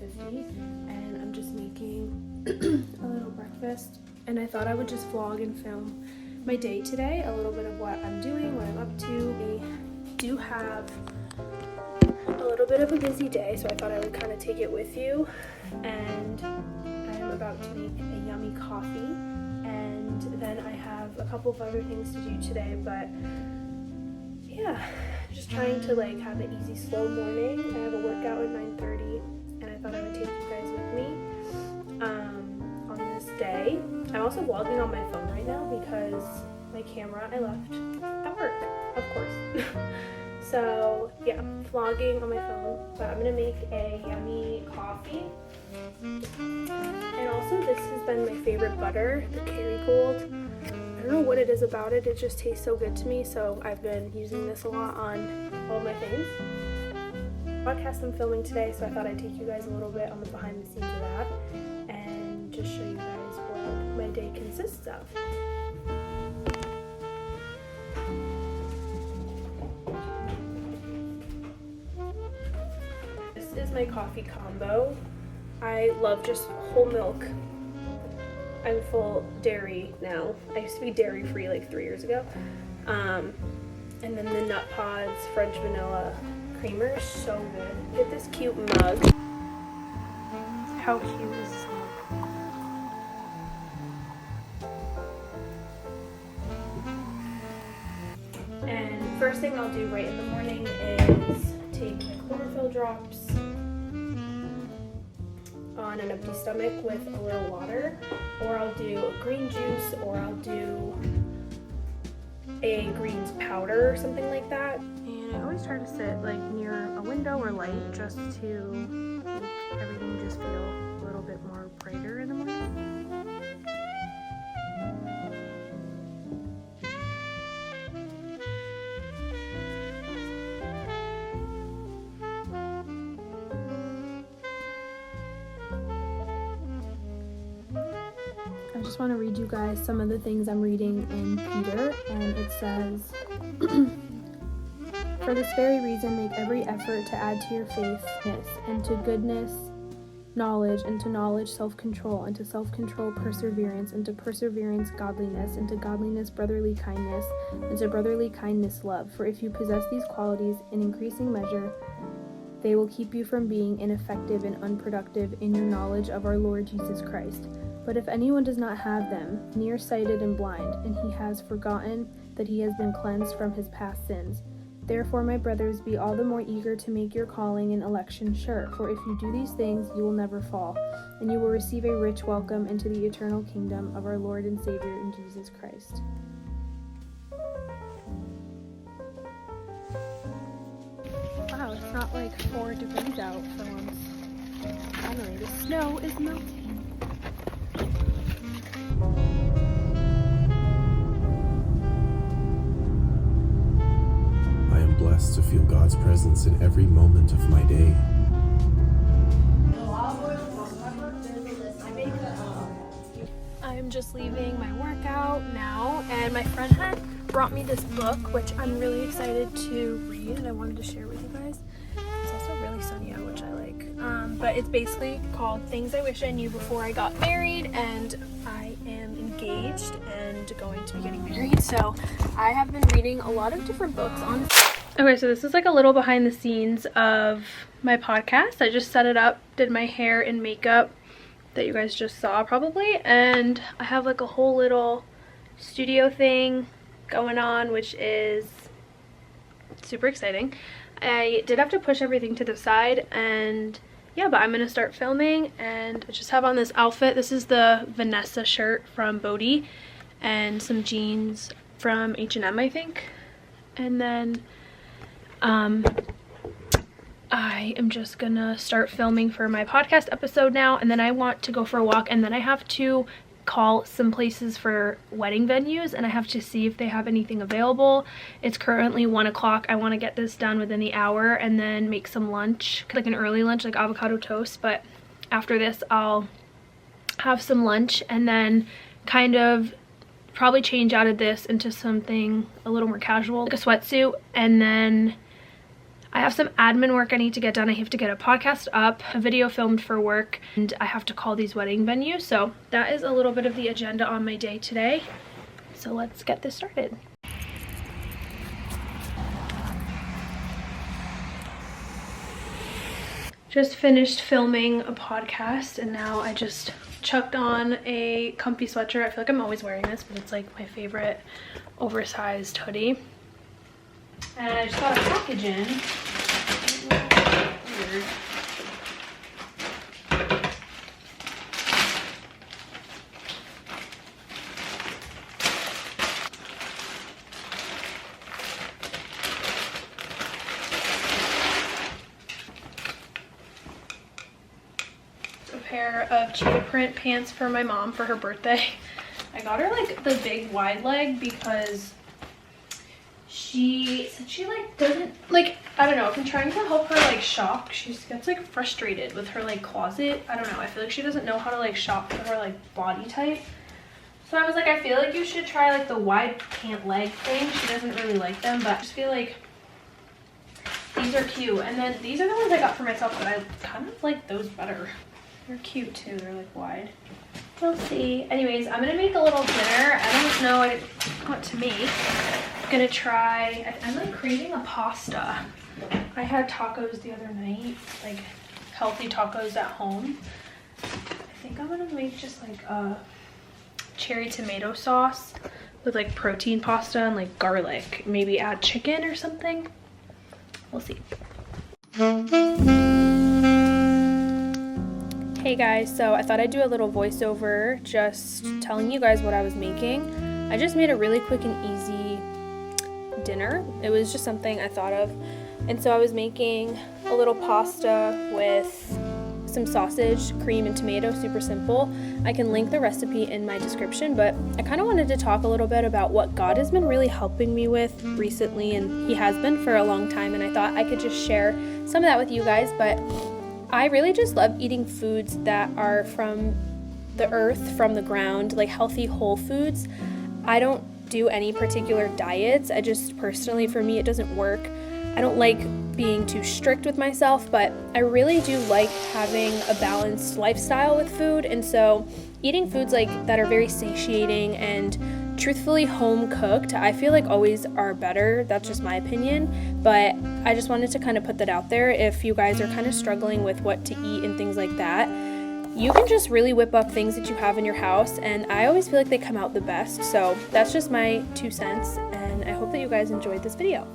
7:50 and I'm just making a little breakfast, and I thought I would just vlog and film my day today, a little bit of what I'm doing, what I'm up to. I do have a little bit of a busy day, so I thought I would kind of take it with you. And I am about to make a yummy coffee, and then I have a couple of other things to do today, but yeah, just trying to like have an easy, slow morning. I have a workout at 9:30, and I thought I would take you guys with me on this day. I'm also vlogging on my phone right now because my camera I left at work, of course. So yeah, vlogging on my phone, but I'm gonna make a yummy coffee. And also, this has been my favorite butter, the Kerrygold. I don't know what it is about it, it just tastes so good to me, so I've been using this a lot on all my things. Podcast I'm filming today, so I thought I'd take you guys a little bit on the behind the scenes of that and just show you guys what my day consists of. This is my coffee combo. I love just whole milk. I'm full dairy now. I used to be dairy free like 3 years ago. And then the Nut Pods French vanilla creamer is so good. Get this cute mug. How cute is this mug? And first thing I'll do right in the morning is take my chlorophyll drops on an empty stomach with a little water, or I'll do a green juice, or I'll do a greens powder or something like that. And I always try to sit like near a window or light just to make everything just feel a little bit more brighter in the morning. I just want to read you guys some of the things I'm reading in Peter, and it says, "For this very reason make every effort to add to your faithfulness, and to goodness knowledge, and to knowledge self-control, and to self-control perseverance, and to perseverance godliness, and to godliness brotherly kindness, and to brotherly kindness love. For if you possess these qualities in increasing measure, they will keep you from being ineffective and unproductive in your knowledge of our Lord Jesus Christ. But if anyone does not have them, nearsighted and blind, and he has forgotten that he has been cleansed from his past sins. Therefore, my brothers, be all the more eager to make your calling and election sure, for if you do these things, you will never fall, and you will receive a rich welcome into the eternal kingdom of our Lord and Savior in Jesus Christ." Wow, it's not like 4 degrees out for once. Finally, the snow is melting. I am blessed to feel God's presence in every moment of my day. I'm just leaving my workout now, and my friend had brought me this book, which I'm really excited to read, and I wanted to share with you guys. It's also really sunny out, which I like. But it's basically called Things I Wish I Knew Before I Got Married, and I am engaged and going to be getting married, so I have been reading a lot of different books on. Okay, so this is like a little behind the scenes of my podcast. I just set it up, did my hair and makeup that you guys just saw probably, and I have like a whole little studio thing going on, which is super exciting. I did have to push everything to the side, and yeah, but I'm gonna start filming, and I just have on this outfit. This is the Vanessa shirt from Bodhi, and some jeans from H&M, I think. And then I am just gonna start filming for my podcast episode now, and then I want to go for a walk, and then I have to call some places for wedding venues, and I have to see if they have anything available. It's currently 1 o'clock. I want to get this done within the hour and then make some lunch, like an early lunch, like avocado toast. But after this I'll have some lunch and then kind of probably change out of this into something a little more casual, like a sweatsuit, and then I have some admin work I need to get done. I have to get a podcast up, a video filmed for work, and I have to call these wedding venues. So that is a little bit of the agenda on my day today. So let's get this started. Just finished filming a podcast and now I just chucked on a comfy sweatshirt. I feel like I'm always wearing this, but it's like my favorite oversized hoodie. And I just got a package in. Weird. A pair of cheetah print pants for my mom for her birthday. I got her like the big wide leg because she said she like doesn't like, I don't know, if I'm trying to help her like shop, she gets like frustrated with her like closet. I don't know, I feel like she doesn't know how to like shop for her like body type. So I was like, I feel like you should try like the wide pant leg thing. She doesn't really like them, but I just feel like these are cute. And then these are the ones I got for myself, but I kind of like those better. They're cute too, they're like wide. We'll see. Anyways, I'm gonna make a little dinner. I don't know what to make. I'm gonna try, I'm like craving a pasta. I had tacos the other night, like healthy tacos at home. I think I'm gonna make just like a cherry tomato sauce with like protein pasta and like garlic. Maybe add chicken or something. We'll see. Hey guys, so I thought I'd do a little voiceover just telling you guys what I was making. I just made a really quick and easy dinner. It was just something I thought of. And so I was making a little pasta with some sausage, cream, and tomato, super simple. I can link the recipe in my description, but I kind of wanted to talk a little bit about what God has been really helping me with recently, and He has been for a long time, and I thought I could just share some of that with you guys. But I really just love eating foods that are from the earth, from the ground, like healthy whole foods. I don't do any particular diets. I just personally, for me, it doesn't work. I don't like being too strict with myself, but I really do like having a balanced lifestyle with food. And so eating foods like that are very satiating and truthfully home cooked, I feel like always are better. That's just my opinion, but I just wanted to kind of put that out there. If you guys are kind of struggling with what to eat and things like that, you can just really whip up things that you have in your house, and I always feel like they come out the best. So that's just my 2 cents, and I hope that you guys enjoyed this video.